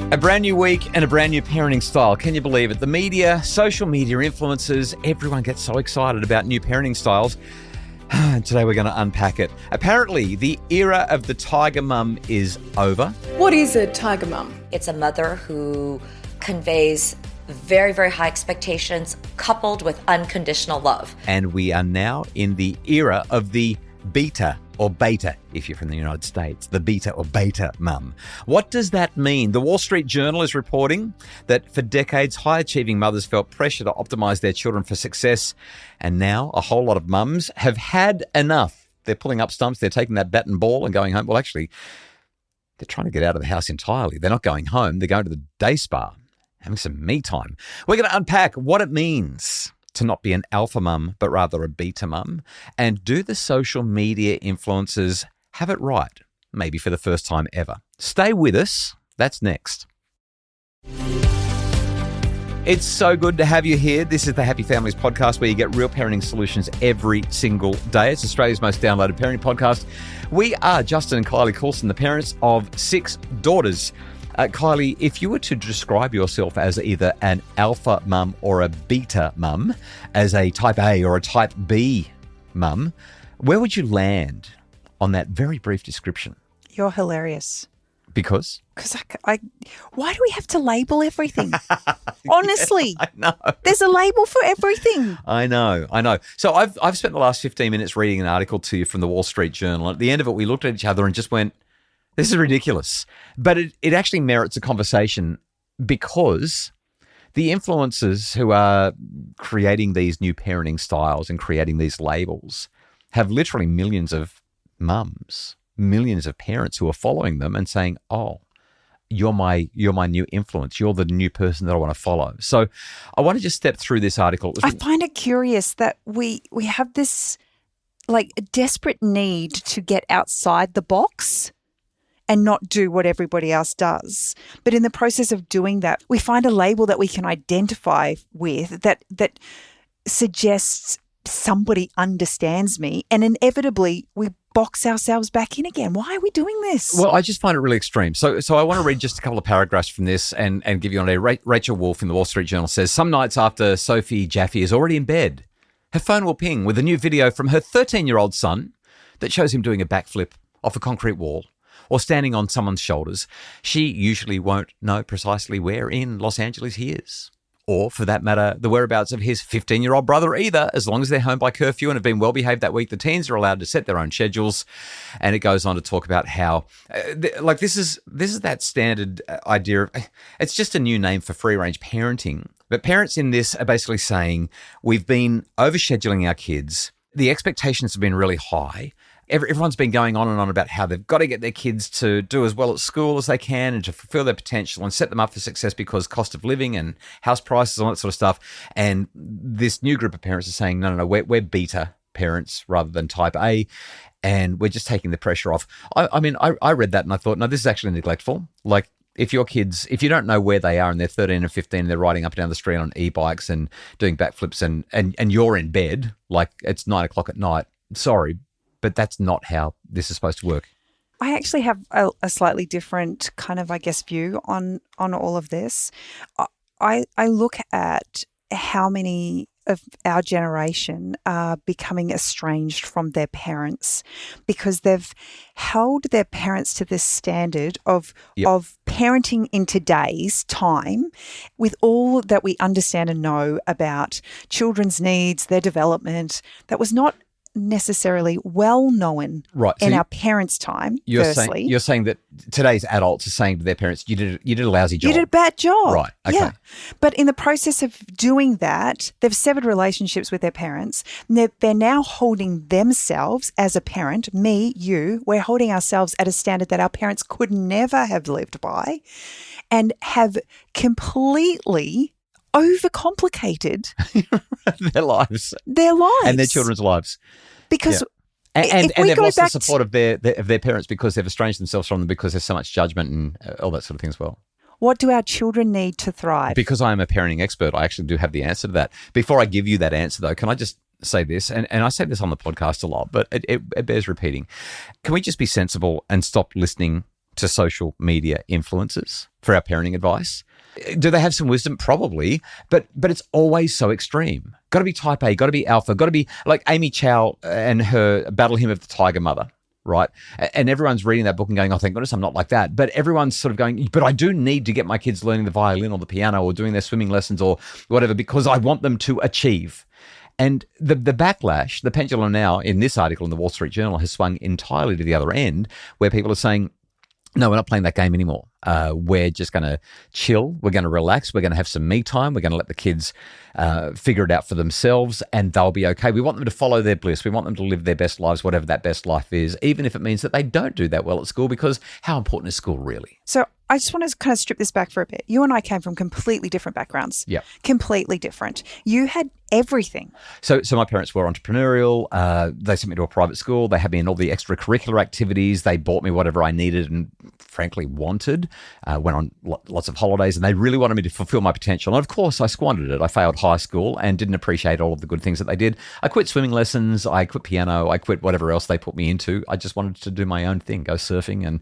A brand new week and a brand new parenting style. Can you believe it? The media, social media influencers, everyone gets so excited about new parenting styles. Today we're going to unpack it. Apparently, the era of the tiger mum is over. What is a tiger mum? It's a mother who conveys very, very high expectations coupled with unconditional love. And we are now in the era of the beta or beta, if you're from the United States, the beta or beta mum. What does that mean? The Wall Street Journal is reporting that for decades, high-achieving mothers felt pressure to optimize their children for success. And now a whole lot of mums have had enough. They're pulling up stumps. They're taking that bat and ball and going home. Well, actually, they're trying to get out of the house entirely. They're not going home. They're going to the day spa, having some me time. We're going to unpack what it means to not be an alpha mum, but rather a beta mum? And do the social media influencers have it right? Maybe for the first time ever. Stay with us. That's next. It's so good to have you here. This is the Happy Families podcast where you get real parenting solutions every single day. It's Australia's most downloaded parenting podcast. We are Justin and Kylie Coulson, the parents of 6 daughters. Kylie, if you were to describe yourself as either an alpha mum or a beta mum, as a type A or a type B mum, where would you land on that very brief description? You're hilarious. Because? Because why do we have to label everything? Honestly. Yeah, I know. There's a label for everything. I know. So I've spent the last 15 minutes reading an article to you from the Wall Street Journal. At the end of it, we looked at each other and just went, this is ridiculous. But it actually merits a conversation because the influencers who are creating these new parenting styles and creating these labels have literally millions of mums, millions of parents who are following them and saying, oh, you're my new influence. You're the new person that I want to follow. So I want to just step through this article. I find it curious that we have this like desperate need to get outside the box and not do what everybody else does. But in the process of doing that, we find a label that we can identify with that suggests somebody understands me, and inevitably we box ourselves back in again. Why are we doing this? Well, I just find it really extreme. So I want to read just a couple of paragraphs from this and give you an idea. Rachel Wolf in the Wall Street Journal says, some nights after Sophie Jaffe is already in bed, her phone will ping with a new video from her 13-year-old son that shows him doing a backflip off a concrete wall or standing on someone's shoulders. She usually won't know precisely where in Los Angeles he is, or for that matter, the whereabouts of his 15-year-old brother either. As long as they're home by curfew and have been well behaved that week, the teens are allowed to set their own schedules. And it goes on to talk about how, this is that standard idea of, it's just a new name for free-range parenting. But parents in this are basically saying, we've been overscheduling our kids. The expectations have been really high. Everyone's been going on and on about how they've got to get their kids to do as well at school as they can and to fulfill their potential and set them up for success because cost of living and house prices and all that sort of stuff. And this new group of parents are saying, no, we're beta parents rather than type A, and we're just taking the pressure off. I read that and I thought, no, this is actually neglectful. Like, if your kids, if you don't know where they are and they're 13 and 15 and they're riding up and down the street on e-bikes and doing backflips and you're in bed, like it's 9 o'clock at night, sorry, but that's not how this is supposed to work. I actually have a slightly different kind of, view on all of this. I look at how many of our generation are becoming estranged from their parents because they've held their parents to this standard of parenting in today's time with all that we understand and know about children's needs, their development, that was not necessarily well known in our parents' time. You're saying that today's adults are saying to their parents, you did a lousy job. You did a bad job. Right. Okay. Yeah. But in the process of doing that, they've severed relationships with their parents. They're now holding themselves as a parent, me, you, we're holding ourselves at a standard that our parents could never have lived by and have completely overcomplicated their lives and their children's lives because and they've lost the support of their parents because they've estranged themselves from them because there's so much judgment and all that sort of thing as well. What do our children need to thrive? Because I am a parenting expert, I actually do have the answer to that. Before I give you that answer though, can I just say this, and I say this on the podcast a lot, but it bears repeating. Can we just be sensible and stop listening to social media influencers for our parenting advice? Do they have some wisdom? Probably, but it's always so extreme. Got to be type A, got to be alpha, got to be like Amy Chow and her Battle Hymn of the Tiger Mother, right? And everyone's reading that book and going, oh, thank goodness I'm not like that. But everyone's sort of going, but I do need to get my kids learning the violin or the piano or doing their swimming lessons or whatever because I want them to achieve. And the backlash, the pendulum now in this article in the Wall Street Journal has swung entirely to the other end where people are saying, no, we're not playing that game anymore. We're just going to chill. We're going to relax. We're going to have some me time. We're going to let the kids figure it out for themselves and they'll be okay. We want them to follow their bliss. We want them to live their best lives, whatever that best life is, even if it means that they don't do that well at school because how important is school really? So I just want to kind of strip this back for a bit. You and I came from completely different backgrounds. Yeah. Completely different. You had everything. So my parents were entrepreneurial. They sent me to a private school. They had me in all the extracurricular activities. They bought me whatever I needed and frankly wanted. Went on lots of holidays and they really wanted me to fulfill my potential. And of course, I squandered it. I failed high school and didn't appreciate all of the good things that they did. I quit swimming lessons. I quit piano. I quit whatever else they put me into. I just wanted to do my own thing, go surfing and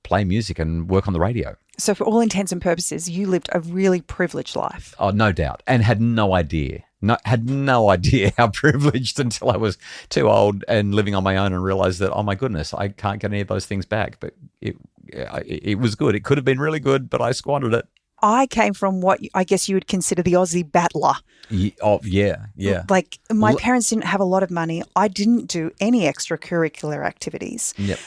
play music and work on the radio. So for all intents and purposes, you lived a really privileged life. Oh, no doubt. And had no idea how privileged until I was too old and living on my own and realized that, oh my goodness, I can't get any of those things back. But it was good. It could have been really good, but I squandered it. I came from what I guess you would consider the Aussie battler. Yeah. Like my parents didn't have a lot of money. I didn't do any extracurricular activities. Yep.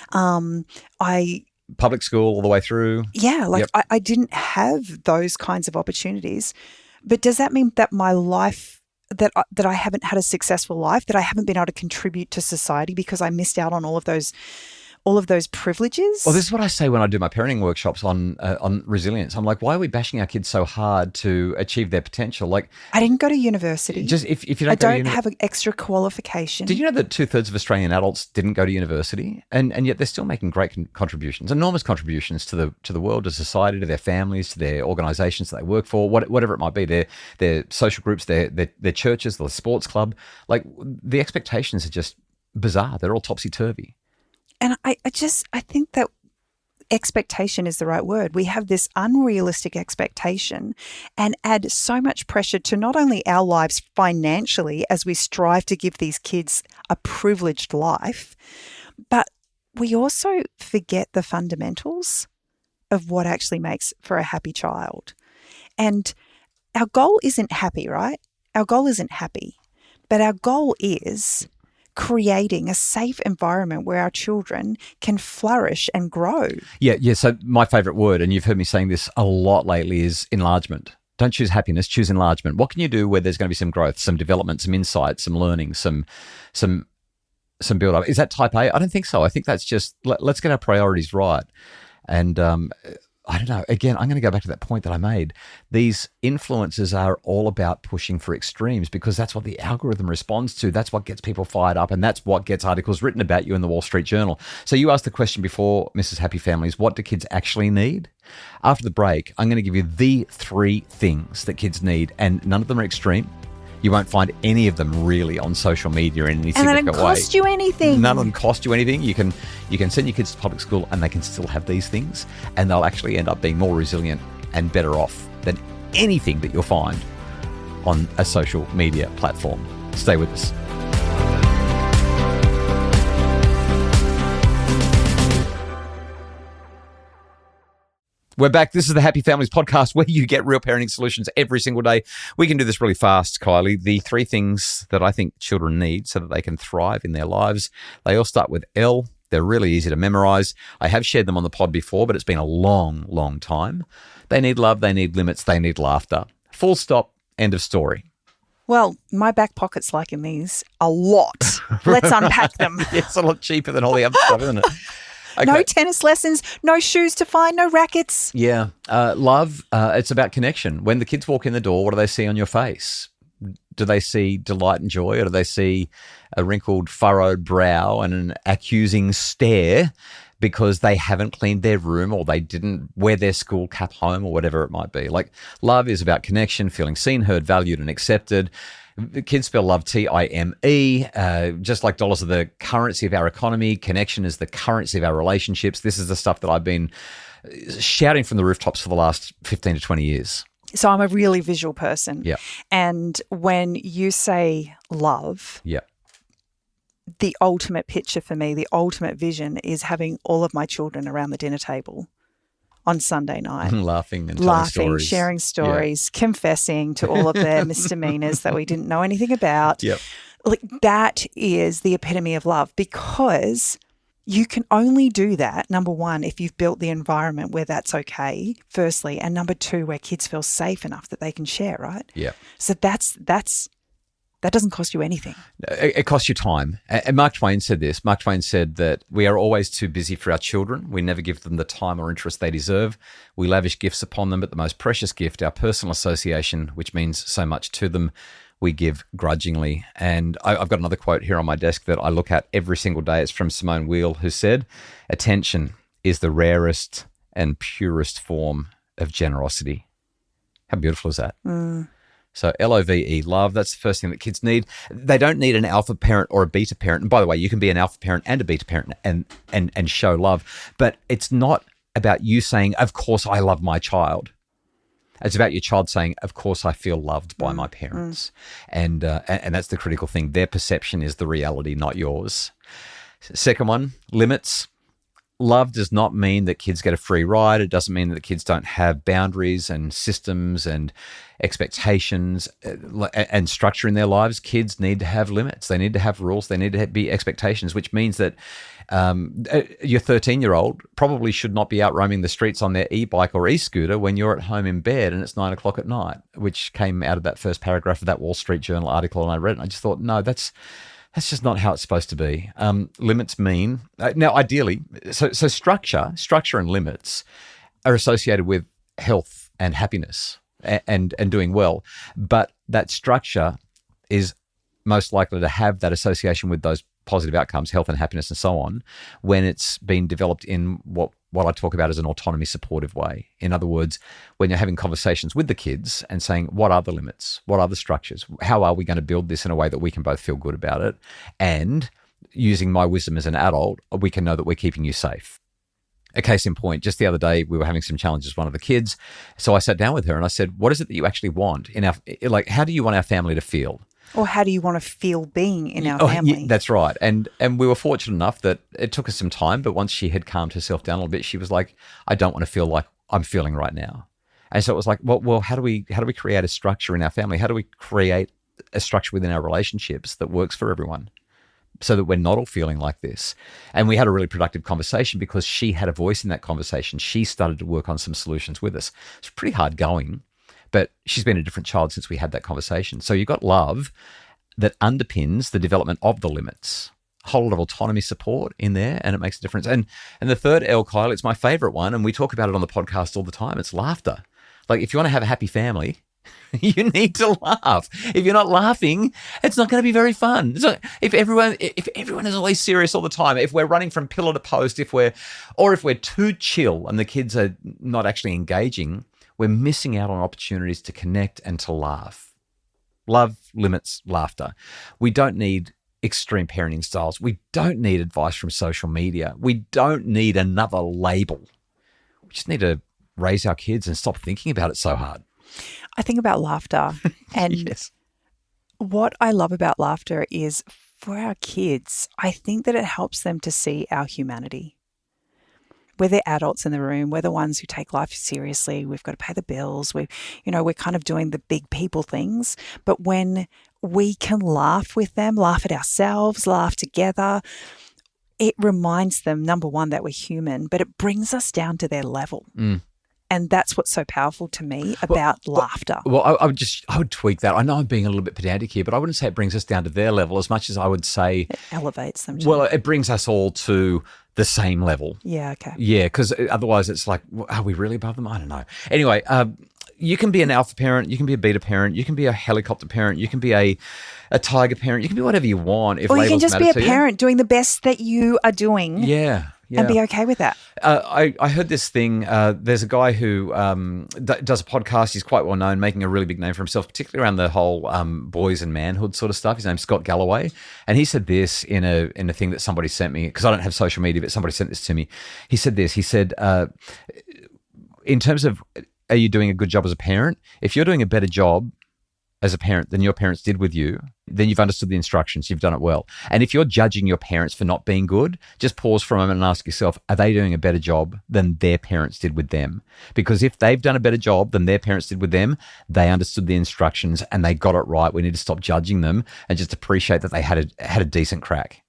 Public school all the way through. Yeah, Yep. I didn't have those kinds of opportunities. But does that mean that my life, that I haven't had a successful life, that I haven't been able to contribute to society because I missed out on all of those privileges? Well, this is what I say when I do my parenting workshops on resilience. I'm like, why are we bashing our kids so hard to achieve their potential? Like, I didn't go to university. Just if you don't, I don't have an extra qualification. Did you know that 2/3 of Australian adults didn't go to university, and yet they're still making great contributions, enormous contributions to the world, to society, to their families, to their organisations that they work for, whatever it might be, their social groups, their churches, the sports club. Like the expectations are just bizarre. They're all topsy-turvy. And I think that expectation is the right word. We have this unrealistic expectation and add so much pressure to not only our lives financially as we strive to give these kids a privileged life, but we also forget the fundamentals of what actually makes for a happy child. And our goal isn't happy, right? Our goal isn't happy, but our goal is creating a safe environment where our children can flourish and grow. Yeah. So my favourite word, and you've heard me saying this a lot lately, is enlargement. Don't choose happiness, choose enlargement. What can you do where there's going to be some growth, some development, some insight, some learning, some build up? Is that type A? I don't think so. I think that's just let's get our priorities right. And I don't know. Again, I'm going to go back to that point that I made. These influencers are all about pushing for extremes because that's what the algorithm responds to. That's what gets people fired up, and that's what gets articles written about you in the Wall Street Journal. So you asked the question before, Mrs. Happy Families, what do kids actually need? After the break, I'm going to give you the 3 things that kids need, and none of them are extreme. You won't find any of them really on social media in any significant way. And they don't cost you anything. None of them cost you anything. You can send your kids to public school and they can still have these things, and they'll actually end up being more resilient and better off than anything that you'll find on a social media platform. Stay with us. We're back. This is the Happy Families podcast where you get real parenting solutions every single day. We can do this really fast, Kylie. The 3 things that I think children need so that they can thrive in their lives, they all start with L. They're really easy to memorize. I have shared them on the pod before, but it's been a long, long time. They need love. They need limits. They need laughter. Full stop. End of story. Well, my back pocket's liking these a lot. Let's unpack them. It's a lot cheaper than all the other stuff, isn't it? Okay. No tennis lessons, no shoes to find, no rackets. Yeah. Love, it's about connection. When the kids walk in the door, what do they see on your face? Do they see delight and joy, or do they see a wrinkled, furrowed brow and an accusing stare because they haven't cleaned their room or they didn't wear their school cap home or whatever it might be? Like, love is about connection, feeling seen, heard, valued, and accepted. The kids spell love Time. Just like dollars are the currency of our economy, connection is the currency of our relationships. This is the stuff that I've been shouting from the rooftops for the last 15 to 20 years. So I'm a really visual person. Yeah. And when you say love, Yeah. the ultimate picture for me, the ultimate vision is having all of my children around the dinner table on Sunday night. Laughing and telling stories. Sharing stories, confessing to all of their misdemeanors that we didn't know anything about. Yep. Like that is the epitome of love, because you can only do that, number one, if you've built the environment where that's okay, firstly, and number two, where kids feel safe enough that they can share, right? Yeah. So that doesn't cost you anything. It costs you time. And Mark Twain said this. Mark Twain said that we are always too busy for our children. We never give them the time or interest they deserve. We lavish gifts upon them, but the most precious gift, our personal association, which means so much to them, we give grudgingly. And I've got another quote here on my desk that I look at every single day. It's from Simone Weil, who said, "Attention is the rarest and purest form of generosity." How beautiful is that? So LOVE, love, that's the first thing that kids need. They don't need an alpha parent or a beta parent. And by the way, you can be an alpha parent and a beta parent and show love. But it's not about you saying, of course I love my child. It's about your child saying, of course I feel loved by my parents. And that's the critical thing. Their perception is the reality, not yours. Second one, limits. Love does not mean that kids get a free ride. It doesn't mean that kids don't have boundaries and systems and expectations and structure in their lives. Kids need to have limits. They need to have rules. They need to be expectations, which means that your 13-year-old probably should not be out roaming the streets on their e-bike or e-scooter when you're at home in bed and it's 9 o'clock at night, which came out of that first paragraph of that Wall Street Journal article. And I read it and I just thought, no, that's just not how it's supposed to be. Limits mean now, ideally, so structure and limits are associated with health and happiness and doing well, but that structure is most likely to have that association with those positive outcomes, health and happiness and so on, when it's been developed in what I talk about as an autonomy supportive way. In other words, when you're having conversations with the kids and saying, what are the limits? What are the structures? How are we going to build this in a way that we can both feel good about it? And using my wisdom as an adult, we can know that we're keeping you safe. A case in point, just the other day, we were having some challenges with one of the kids. So I sat down with her and I said, what is it that you actually want in our, like, how do you want our family to feel? Or how do you want to feel being in our family? Yeah, that's right. And we were fortunate enough that it took us some time, but once she had calmed herself down a little bit, she was like, I don't want to feel like I'm feeling right now. And so it was like, well, how do we create a structure in our family? How do we create a structure within our relationships that works for everyone so that we're not all feeling like this? And we had a really productive conversation because she had a voice in that conversation. She started to work on some solutions with us. It's pretty hard going. But she's been a different child since we had that conversation. So you've got love that underpins the development of the limits, a whole lot of autonomy support in there, and it makes a difference. And the third L, Kylie, it's my favorite one, and we talk about it on the podcast all the time. It's laughter. Like, if you want to have a happy family, you need to laugh. If you're not laughing, it's not going to be very fun. So if everyone is always serious all the time, if we're running from pillar to post, if we're too chill and the kids are not actually engaging, we're missing out on opportunities to connect and to laugh. Love limits laughter. We don't need extreme parenting styles. We don't need advice from social media. We don't need another label. We just need to raise our kids and stop thinking about it so hard. I think about laughter and Yes. What I love about laughter is for our kids, I think that it helps them to see our humanity. We're the adults in the room. We're the ones who take life seriously. We've got to pay the bills. We're kind of doing the big people things. But when we can laugh with them, laugh at ourselves, laugh together, it reminds them, number one, that we're human, but it brings us down to their level. And that's what's so powerful to me about laughter. Well, I would tweak that. I know I'm being a little bit pedantic here, but I wouldn't say it brings us down to their level as much as I would say it elevates them. Well, it brings us all to the same level. Yeah, okay. Yeah, because otherwise it's like, are we really above them? I don't know. Anyway, you can be an alpha parent, you can be a beta parent, you can be a helicopter parent, you can be a tiger parent, you can be whatever you want. If or you can labels just matter be a to you. parent doing the best that you are doing. Yeah. Yeah. and be okay with that. I heard this thing. There's a guy who does a podcast. He's quite well known, making a really big name for himself, particularly around the whole boys and manhood sort of stuff. His name's Scott Galloway, and he said this in a thing that somebody sent me, because I don't have social media, but somebody sent this to me. He said this. He said, in terms of, are you doing a good job as a parent? If you're doing a better job as a parent than your parents did with you, then you've understood the instructions, you've done it well. And if you're judging your parents for not being good, just pause for a moment and ask yourself, are they doing a better job than their parents did with them? Because if they've done a better job than their parents did with them, they understood the instructions and they got it right. We need to stop judging them and just appreciate that they had a decent crack.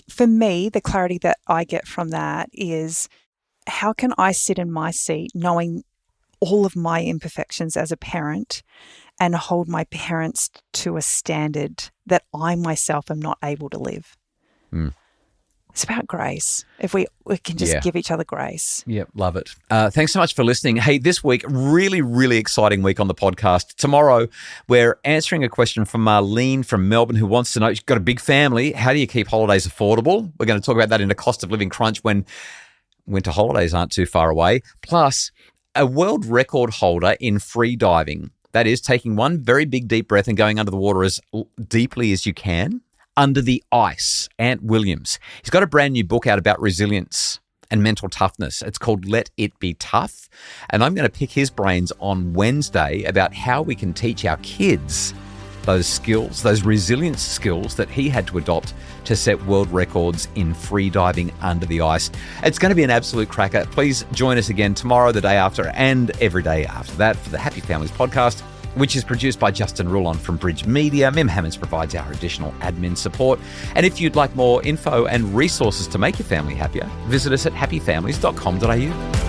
For me, the clarity that I get from that is, how can I sit in my seat knowing all of my imperfections as a parent and hold my parents to a standard that I myself am not able to live? It's about grace. If we can just give each other grace. Yep, love it. Thanks so much for listening. Hey, this week, really, really exciting week on the podcast. Tomorrow, we're answering a question from Marlene from Melbourne, who wants to know, she's got a big family. How do you keep holidays affordable? We're going to talk about that in a cost of living crunch when winter holidays aren't too far away. Plus, a world record holder in free diving. That is, taking one very big deep breath and going under the water as deeply as you can, under the ice. Ant Williams. He's got a brand new book out about resilience and mental toughness. It's called Let It Be Tough. And I'm going to pick his brains on Wednesday about how we can teach our kids those skills, those resilience skills that he had to adopt to set world records in free diving under the ice. It's going to be an absolute cracker. Please join us again tomorrow, the day after, and every day after that for the Happy Families podcast, which is produced by Justin Rulon from Bridge Media. Mim Hammonds provides our additional admin support. And if you'd like more info and resources to make your family happier, visit us at happyfamilies.com.au.